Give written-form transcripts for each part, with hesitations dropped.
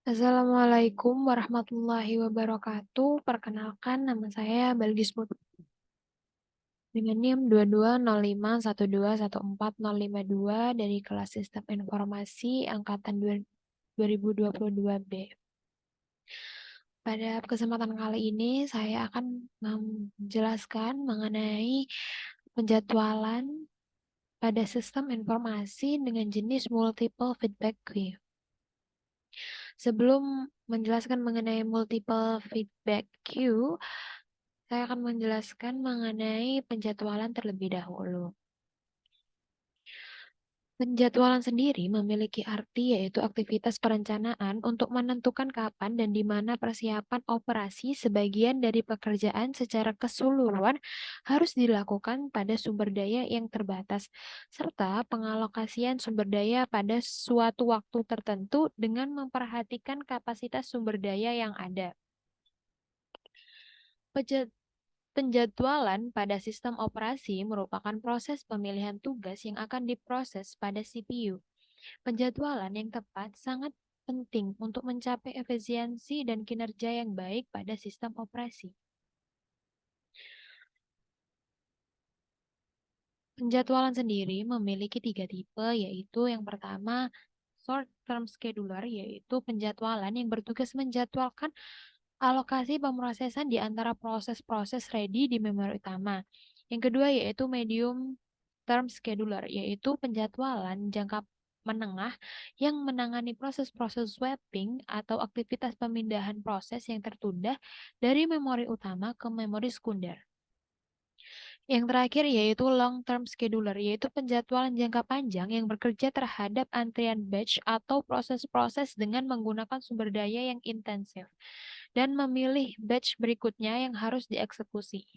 Assalamualaikum warahmatullahi wabarakatuh. Perkenalkan, nama saya Balgis Putri dengan NIM 2205121452 dari kelas Sistem Informasi Angkatan 2022B. Pada kesempatan kali ini, saya akan menjelaskan mengenai penjadwalan pada sistem informasi dengan jenis multiple feedback queue. Sebelum menjelaskan mengenai multiple feedback queue, saya akan menjelaskan mengenai penjadwalan terlebih dahulu. Penjadwalan sendiri memiliki arti yaitu aktivitas perencanaan untuk menentukan kapan dan di mana persiapan operasi sebagian dari pekerjaan secara keseluruhan harus dilakukan pada sumber daya yang terbatas, serta pengalokasian sumber daya pada suatu waktu tertentu dengan memperhatikan kapasitas sumber daya yang ada. Penjadwalan pada sistem operasi merupakan proses pemilihan tugas yang akan diproses pada CPU. Penjadwalan yang tepat sangat penting untuk mencapai efisiensi dan kinerja yang baik pada sistem operasi. Penjadwalan sendiri memiliki 3 tipe, yaitu yang pertama short-term scheduler, yaitu penjadwalan yang bertugas menjadwalkan alokasi pemrosesan di antara proses-proses ready di memori utama. Yang kedua yaitu medium term scheduler, yaitu penjadwalan jangka menengah yang menangani proses-proses swapping atau aktivitas pemindahan proses yang tertunda dari memori utama ke memori sekunder. Yang terakhir yaitu long term scheduler, yaitu penjadwalan jangka panjang yang bekerja terhadap antrian batch atau proses-proses dengan menggunakan sumber daya yang intensif dan memilih batch berikutnya yang harus dieksekusi.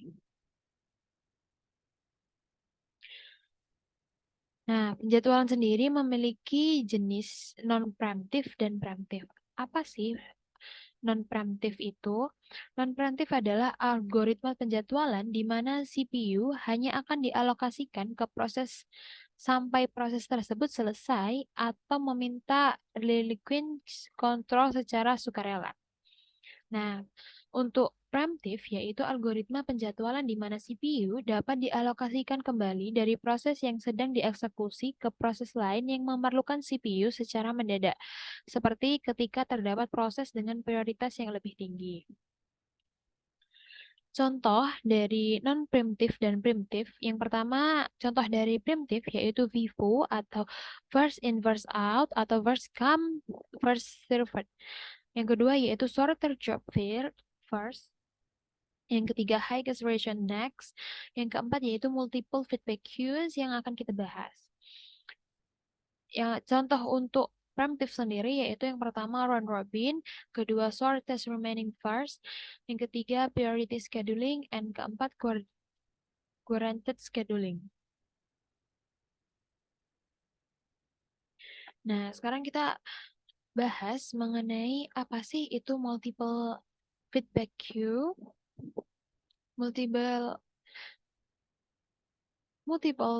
Nah, penjadwalan sendiri memiliki jenis non-preemptif dan preemptif. Apa sih non-preemptif itu? Non-preemptif adalah algoritma penjadwalan di mana CPU hanya akan dialokasikan ke proses sampai proses tersebut selesai atau meminta relinquish control secara sukarela. Nah, untuk preemptif yaitu algoritma penjadwalan di mana CPU dapat dialokasikan kembali dari proses yang sedang dieksekusi ke proses lain yang memerlukan CPU secara mendadak, seperti ketika terdapat proses dengan prioritas yang lebih tinggi. Contoh dari non-preemptif dan preemptif, yang pertama contoh dari preemptif yaitu FIFO atau first in first out atau first come first served. Yang kedua yaitu sorter job first. Yang ketiga high acceleration next. Yang keempat yaitu multiple feedback queues yang akan kita bahas. Ya, contoh untuk preemptive sendiri yaitu yang pertama round robin, kedua shortest remaining first, yang ketiga priority scheduling, and keempat guaranteed scheduling. Nah, sekarang kita bahas mengenai apa sih itu multiple feedback queue. Multiple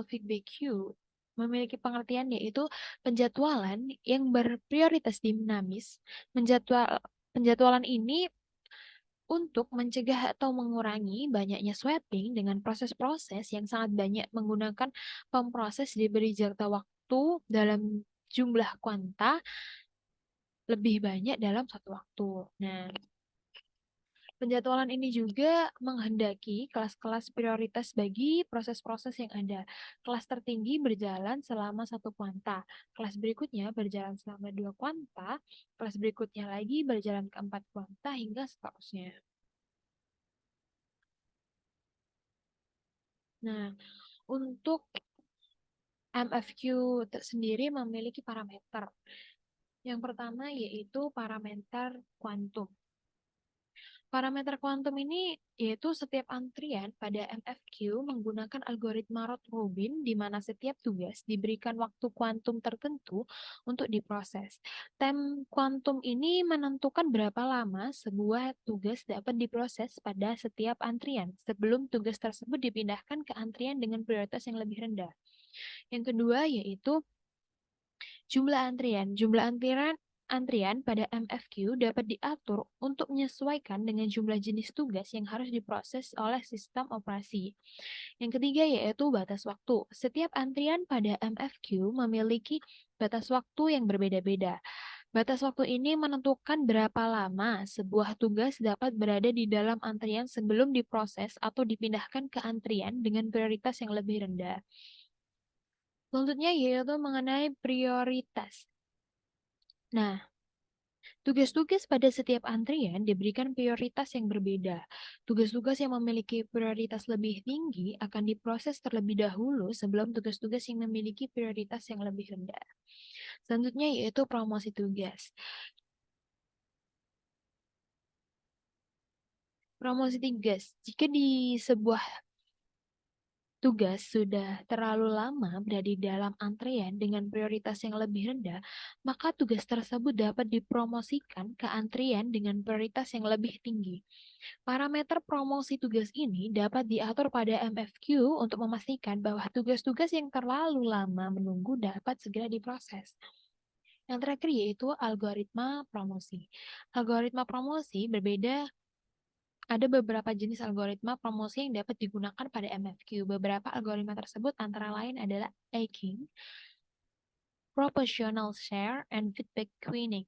feedback queue memiliki pengertian yaitu penjadwalan yang berprioritas dinamis. Penjadwalan ini untuk mencegah atau mengurangi banyaknya swapping dengan proses-proses yang sangat banyak menggunakan pemproses diberi jangka waktu dalam jumlah kuanta lebih banyak dalam satu waktu. Nah, penjadwalan ini juga menghendaki kelas-kelas prioritas bagi proses-proses yang ada. Kelas tertinggi berjalan selama satu kuanta, kelas berikutnya berjalan selama dua kuanta, kelas berikutnya lagi berjalan ke empat kuanta, hingga seterusnya. Nah, untuk MFQ sendiri memiliki parameter. Yang pertama yaitu parameter kuantum. Parameter kuantum ini yaitu setiap antrian pada MFQ menggunakan algoritma Roth-Robin di mana setiap tugas diberikan waktu kuantum tertentu untuk diproses. Time kuantum ini menentukan berapa lama sebuah tugas dapat diproses pada setiap antrian sebelum tugas tersebut dipindahkan ke antrian dengan prioritas yang lebih rendah. Yang kedua yaitu jumlah antrian. antrian pada MFQ dapat diatur untuk menyesuaikan dengan jumlah jenis tugas yang harus diproses oleh sistem operasi. Yang ketiga yaitu batas waktu. Setiap antrian pada MFQ memiliki batas waktu yang berbeda-beda. Batas waktu ini menentukan berapa lama sebuah tugas dapat berada di dalam antrian sebelum diproses atau dipindahkan ke antrian dengan prioritas yang lebih rendah. Selanjutnya yaitu mengenai prioritas. Nah, tugas-tugas pada setiap antrian diberikan prioritas yang berbeda. Tugas-tugas yang memiliki prioritas lebih tinggi akan diproses terlebih dahulu sebelum tugas-tugas yang memiliki prioritas yang lebih rendah. Selanjutnya yaitu promosi tugas. Promosi tugas. Jika di sebuah tugas sudah terlalu lama berada di dalam antrean dengan prioritas yang lebih rendah, maka tugas tersebut dapat dipromosikan ke antrean dengan prioritas yang lebih tinggi. Parameter promosi tugas ini dapat diatur pada MFQ untuk memastikan bahwa tugas-tugas yang terlalu lama menunggu dapat segera diproses. Yang terakhir yaitu algoritma promosi. Algoritma promosi berbeda. Ada beberapa jenis algoritma promosi yang dapat digunakan pada MFQ. Beberapa algoritma tersebut antara lain adalah Aking, Proportional Share, and Feedback Queuing.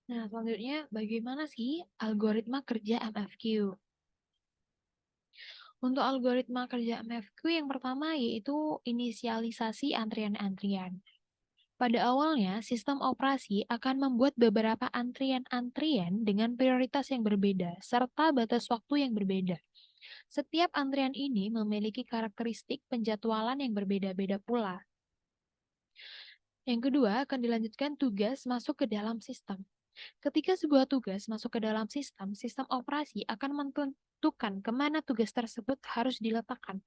Nah, selanjutnya bagaimana sih algoritma kerja MFQ? Untuk algoritma kerja MFQ yang pertama yaitu inisialisasi antrian-antrian. Pada awalnya, sistem operasi akan membuat beberapa antrian-antrian dengan prioritas yang berbeda, serta batas waktu yang berbeda. Setiap antrian ini memiliki karakteristik penjadwalan yang berbeda-beda pula. Yang kedua, akan dilanjutkan tugas masuk ke dalam sistem. Ketika sebuah tugas masuk ke dalam sistem, sistem operasi akan menentukan kemana tugas tersebut harus diletakkan.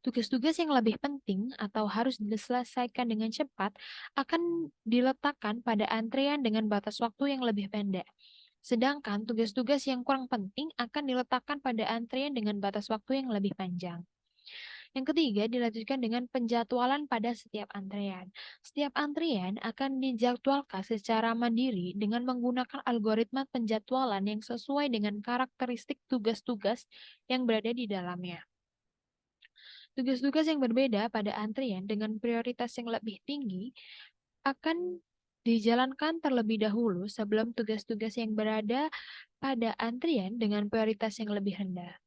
Tugas-tugas yang lebih penting atau harus diselesaikan dengan cepat akan diletakkan pada antrean dengan batas waktu yang lebih pendek. Sedangkan tugas-tugas yang kurang penting akan diletakkan pada antrean dengan batas waktu yang lebih panjang. Yang ketiga, dilanjutkan dengan penjadwalan pada setiap antrean. Setiap antrean akan dijadwalkan secara mandiri dengan menggunakan algoritma penjadwalan yang sesuai dengan karakteristik tugas-tugas yang berada di dalamnya. Tugas-tugas yang berbeda pada antrian dengan prioritas yang lebih tinggi akan dijalankan terlebih dahulu sebelum tugas-tugas yang berada pada antrian dengan prioritas yang lebih rendah.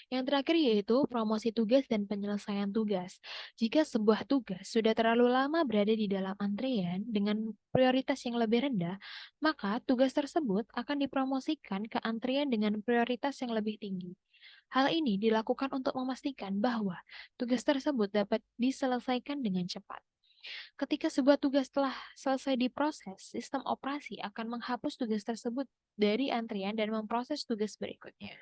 Yang terakhir yaitu promosi tugas dan penyelesaian tugas. Jika sebuah tugas sudah terlalu lama berada di dalam antrean dengan prioritas yang lebih rendah, maka tugas tersebut akan dipromosikan ke antrean dengan prioritas yang lebih tinggi. Hal ini dilakukan untuk memastikan bahwa tugas tersebut dapat diselesaikan dengan cepat. Ketika sebuah tugas telah selesai diproses, sistem operasi akan menghapus tugas tersebut dari antrian dan memproses tugas berikutnya.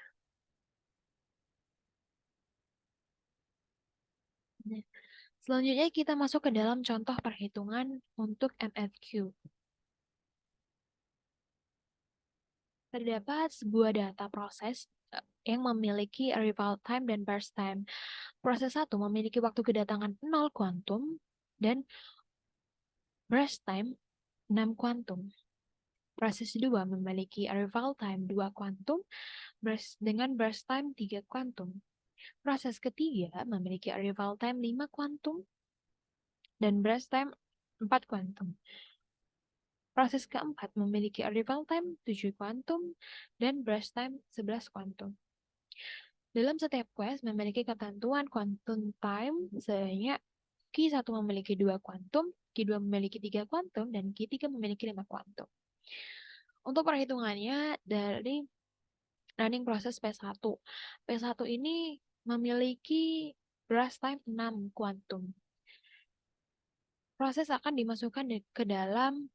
Nah, selanjutnya kita masuk ke dalam contoh perhitungan untuk MFQ. Terdapat sebuah data proses yang memiliki arrival time dan burst time. Proses 1 memiliki waktu kedatangan 0 kuantum dan burst time 6 kuantum. Proses 2 memiliki arrival time 2 kuantum dengan burst time 3 kuantum. Proses ketiga memiliki arrival time 5 kuantum dan burst time 4 kuantum. Proses keempat memiliki arrival time 7 kuantum dan burst time 11 kuantum. Dalam setiap quest memiliki ketentuan quantum time sebanyak Q1 memiliki 2 kuantum, Q2 memiliki 3 kuantum, dan Q3 memiliki 5 kuantum. Untuk perhitungannya dari running proses P1. P1 ini memiliki burst time 6 kuantum. Proses akan dimasukkan ke dalam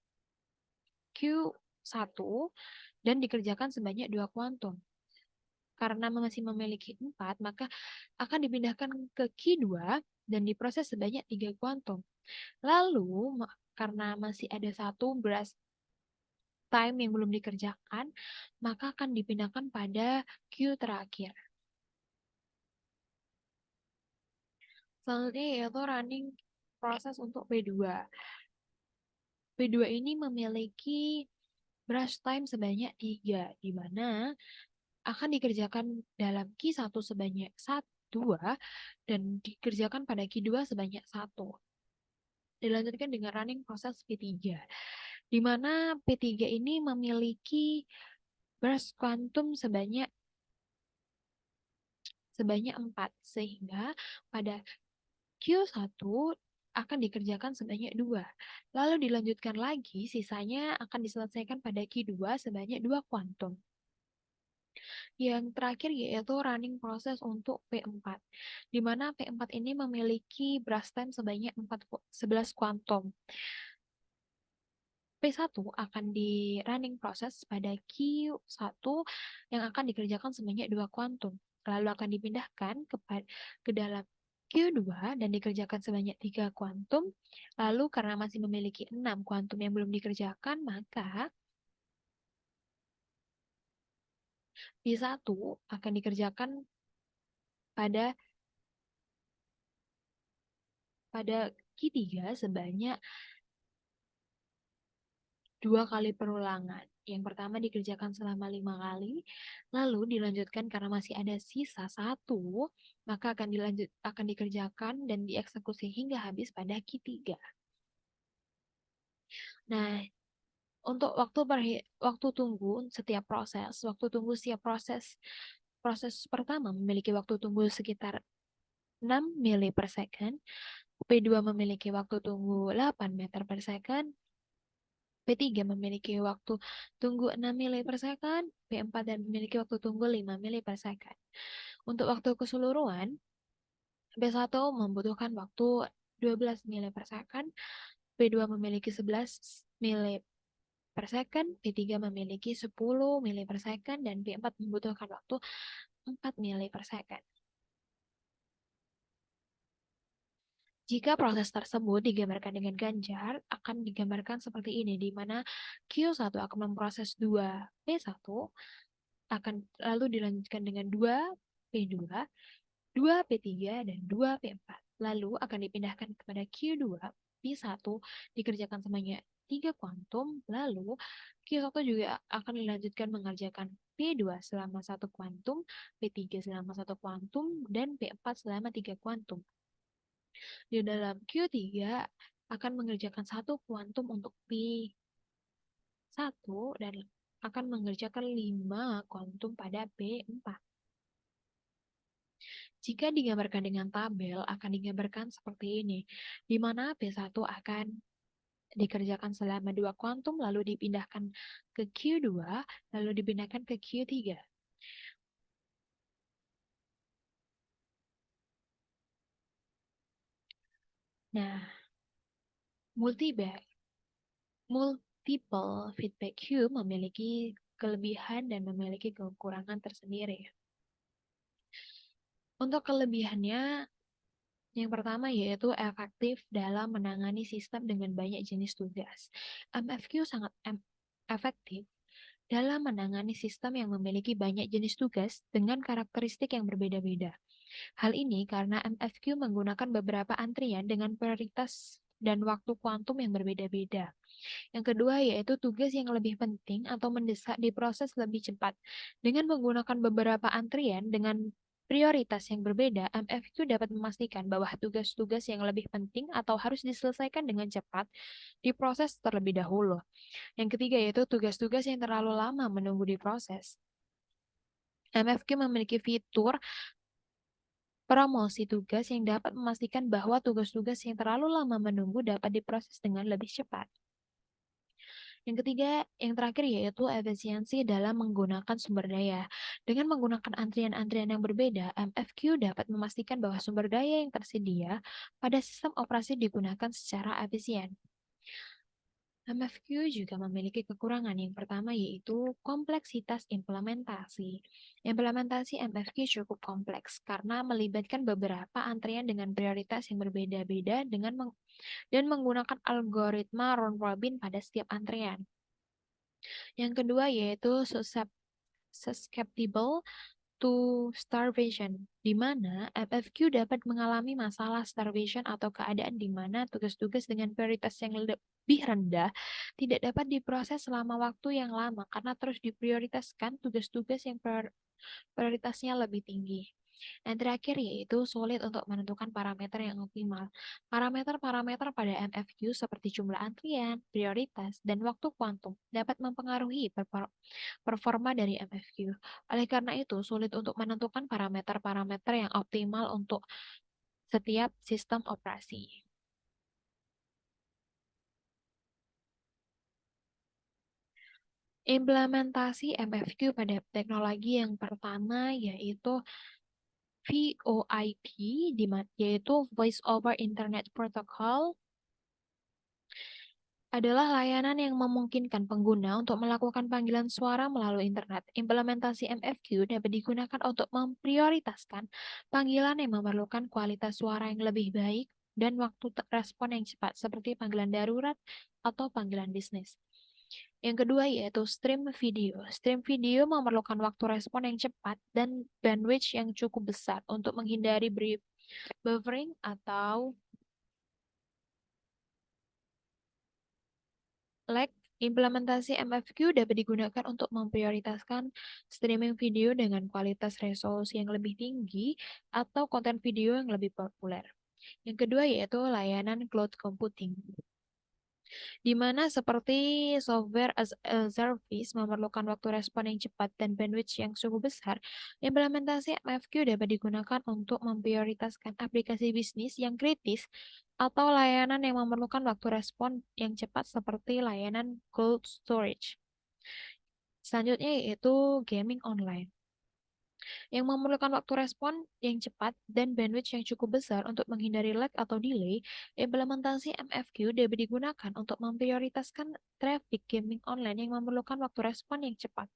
Q1 dan dikerjakan sebanyak 2 kuantum. Karena masih memiliki 4, maka akan dipindahkan ke Q2 dan diproses sebanyak 3 kuantum. Lalu, karena masih ada satu burst time yang belum dikerjakan, maka akan dipindahkan pada Q terakhir. Selanjutnya yaitu running proses untuk P2. P2 ini memiliki brush time sebanyak 3, di mana akan dikerjakan dalam Q1 sebanyak 2 dan dikerjakan pada Q2 sebanyak 1. Dilanjutkan dengan running proses P3, di mana P3 ini memiliki burst kuantum sebanyak 4, sehingga pada Q1 akan dikerjakan sebanyak 2. Lalu dilanjutkan lagi, sisanya akan diselesaikan pada Q2 sebanyak 2 kuantum. Yang terakhir yaitu running proses untuk P4, di mana P4 ini memiliki burst time sebanyak 11 kuantum. P1 akan di running proses pada Q1 yang akan dikerjakan sebanyak 2 kuantum. Lalu akan dipindahkan ke dalam Q2 dan dikerjakan sebanyak 3 kuantum. Lalu karena masih memiliki 6 kuantum yang belum dikerjakan, maka P1 akan dikerjakan pada Q3 sebanyak 2 kali perulangan. Yang pertama dikerjakan selama 5 kali, lalu dilanjutkan karena masih ada sisa 1, maka akan dikerjakan dan dieksekusi hingga habis pada Q3. Nah, untuk waktu tunggu setiap proses, proses pertama memiliki waktu tunggu sekitar 6 mili per second, P2 memiliki waktu tunggu 8 meter per second, P3 memiliki waktu tunggu 6 mili per second, P4 dan memiliki waktu tunggu 5 mili per second. Untuk waktu keseluruhan, P1 membutuhkan waktu 12 mili per second, P2 memiliki 11 mili per second, P3 memiliki 10 mili per second, dan P4 membutuhkan waktu 4 mili per second. Jika proses tersebut digambarkan dengan ganjar, akan digambarkan seperti ini, di mana Q1 akan memproses 2 P1, akan lalu dilanjutkan dengan 2 P2, 2 P3, dan 2 P4. Lalu akan dipindahkan kepada Q2, P1 dikerjakan sebanyak 3 kuantum, lalu Q1 juga akan dilanjutkan mengerjakan P2 selama 1 kuantum, P3 selama 1 kuantum, dan P4 selama 3 kuantum. Di dalam Q3 akan mengerjakan 1 kuantum untuk P1 dan akan mengerjakan 5 kuantum pada P4. Jika digambarkan dengan tabel, akan digambarkan seperti ini, di mana P1 akan dikerjakan selama 2 kuantum, lalu dipindahkan ke Q2, lalu dipindahkan ke Q3. Nah, multiple feedback queue memiliki kelebihan dan memiliki kekurangan tersendiri. Untuk kelebihannya, yang pertama yaitu efektif dalam menangani sistem dengan banyak jenis tugas. MFQ sangat efektif dalam menangani sistem yang memiliki banyak jenis tugas dengan karakteristik yang berbeda-beda. Hal ini karena MFQ menggunakan beberapa antrian dengan prioritas dan waktu kuantum yang berbeda-beda. Yang kedua yaitu tugas yang lebih penting atau mendesak diproses lebih cepat. Dengan menggunakan beberapa antrian dengan prioritas yang berbeda, MFQ dapat memastikan bahwa tugas-tugas yang lebih penting atau harus diselesaikan dengan cepat diproses terlebih dahulu. Yang ketiga yaitu tugas-tugas yang terlalu lama menunggu diproses. MFQ memiliki fitur promosi tugas yang dapat memastikan bahwa tugas-tugas yang terlalu lama menunggu dapat diproses dengan lebih cepat. Yang ketiga, yang terakhir yaitu efisiensi dalam menggunakan sumber daya. Dengan menggunakan antrian-antrian yang berbeda, MFQ dapat memastikan bahwa sumber daya yang tersedia pada sistem operasi digunakan secara efisien. MFQ juga memiliki kekurangan. Yang pertama yaitu kompleksitas implementasi. Implementasi MFQ cukup kompleks karena melibatkan beberapa antrian dengan prioritas yang berbeda-beda dan menggunakan algoritma round robin pada setiap antrian. Yang kedua yaitu susceptible yaitu starvation, di mana MFQ dapat mengalami masalah starvation atau keadaan di mana tugas-tugas dengan prioritas yang lebih rendah tidak dapat diproses selama waktu yang lama karena terus diprioritaskan tugas-tugas yang prioritasnya lebih tinggi. Yang terakhir yaitu sulit untuk menentukan parameter yang optimal. Parameter-parameter pada MFQ seperti jumlah antrian, prioritas, dan waktu kuantum dapat mempengaruhi performa dari MFQ. Oleh karena itu, sulit untuk menentukan parameter-parameter yang optimal untuk setiap sistem operasi. Implementasi MFQ pada teknologi yang pertama yaitu VoIP, yaitu Voice over Internet Protocol, adalah layanan yang memungkinkan pengguna untuk melakukan panggilan suara melalui internet. Implementasi MFQ dapat digunakan untuk memprioritaskan panggilan yang memerlukan kualitas suara yang lebih baik dan waktu respon yang cepat, seperti panggilan darurat atau panggilan bisnis. Yang kedua yaitu stream video. Stream video memerlukan waktu respon yang cepat dan bandwidth yang cukup besar untuk menghindari buffering atau lag. Implementasi MFQ dapat digunakan untuk memprioritaskan streaming video dengan kualitas resolusi yang lebih tinggi atau konten video yang lebih populer. Yang kedua yaitu layanan cloud computing, di mana seperti software as a service memerlukan waktu respon yang cepat dan bandwidth yang cukup besar. Implementasi MFQ dapat digunakan untuk memprioritaskan aplikasi bisnis yang kritis atau layanan yang memerlukan waktu respon yang cepat seperti layanan cold storage. Selanjutnya yaitu gaming online, yang memerlukan waktu respon yang cepat dan bandwidth yang cukup besar untuk menghindari lag atau delay. Implementasi MFQ dapat digunakan untuk memprioritaskan traffic gaming online yang memerlukan waktu respon yang cepat.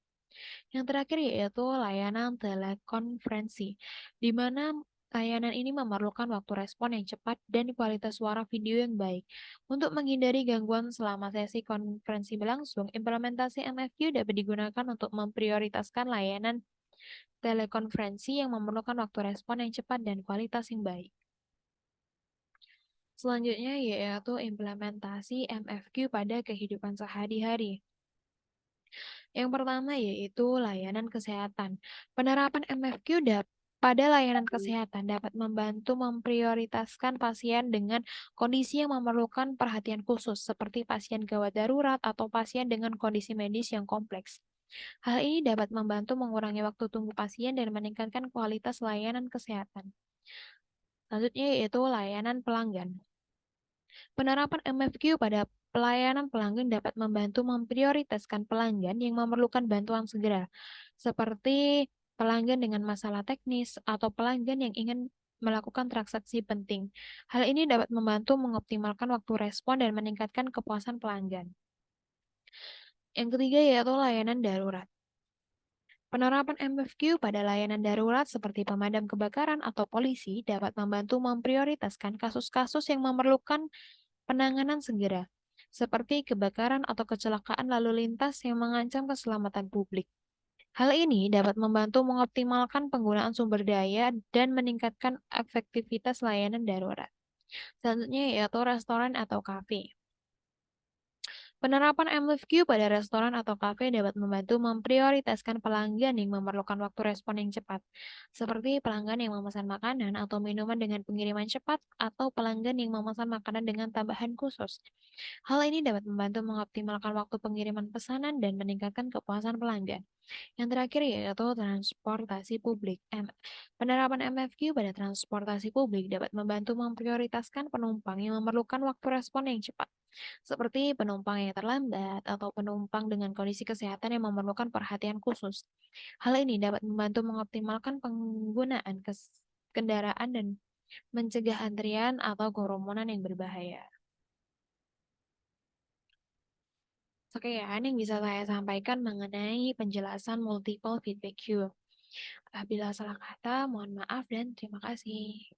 Yang terakhir yaitu layanan telekonferensi, di mana layanan ini memerlukan waktu respon yang cepat dan kualitas suara video yang baik. Untuk menghindari gangguan selama sesi konferensi berlangsung, implementasi MFQ dapat digunakan untuk memprioritaskan layanan telekonferensi yang memerlukan waktu respon yang cepat dan kualitas yang baik. Selanjutnya yaitu implementasi MFQ pada kehidupan sehari-hari. Yang pertama yaitu layanan kesehatan. Penerapan MFQ pada layanan kesehatan dapat membantu memprioritaskan pasien dengan kondisi yang memerlukan perhatian khusus, seperti pasien gawat darurat atau pasien dengan kondisi medis yang kompleks. Hal ini dapat membantu mengurangi waktu tunggu pasien dan meningkatkan kualitas layanan kesehatan. Selanjutnya yaitu layanan pelanggan. Penerapan MFQ pada pelayanan pelanggan dapat membantu memprioritaskan pelanggan yang memerlukan bantuan segera, seperti pelanggan dengan masalah teknis atau pelanggan yang ingin melakukan transaksi penting. Hal ini dapat membantu mengoptimalkan waktu respon dan meningkatkan kepuasan pelanggan. Yang ketiga yaitu layanan darurat. Penerapan MFQ pada layanan darurat seperti pemadam kebakaran atau polisi dapat membantu memprioritaskan kasus-kasus yang memerlukan penanganan segera, seperti kebakaran atau kecelakaan lalu lintas yang mengancam keselamatan publik. Hal ini dapat membantu mengoptimalkan penggunaan sumber daya dan meningkatkan efektivitas layanan darurat. Selanjutnya yaitu restoran atau kafe. Penerapan MFQ pada restoran atau kafe dapat membantu memprioritaskan pelanggan yang memerlukan waktu respon yang cepat, seperti pelanggan yang memesan makanan atau minuman dengan pengiriman cepat, atau pelanggan yang memesan makanan dengan tambahan khusus. Hal ini dapat membantu mengoptimalkan waktu pengiriman pesanan dan meningkatkan kepuasan pelanggan. Yang terakhir yaitu transportasi publik. Penerapan MFQ pada transportasi publik dapat membantu memprioritaskan penumpang yang memerlukan waktu respon yang cepat, seperti penumpang yang terlambat atau penumpang dengan kondisi kesehatan yang memerlukan perhatian khusus. Hal ini dapat membantu mengoptimalkan penggunaan kendaraan dan mencegah antrian atau kerumunan yang berbahaya. Sekian yang bisa saya sampaikan mengenai penjelasan multiple feedback queue. Apabila salah kata, mohon maaf dan terima kasih.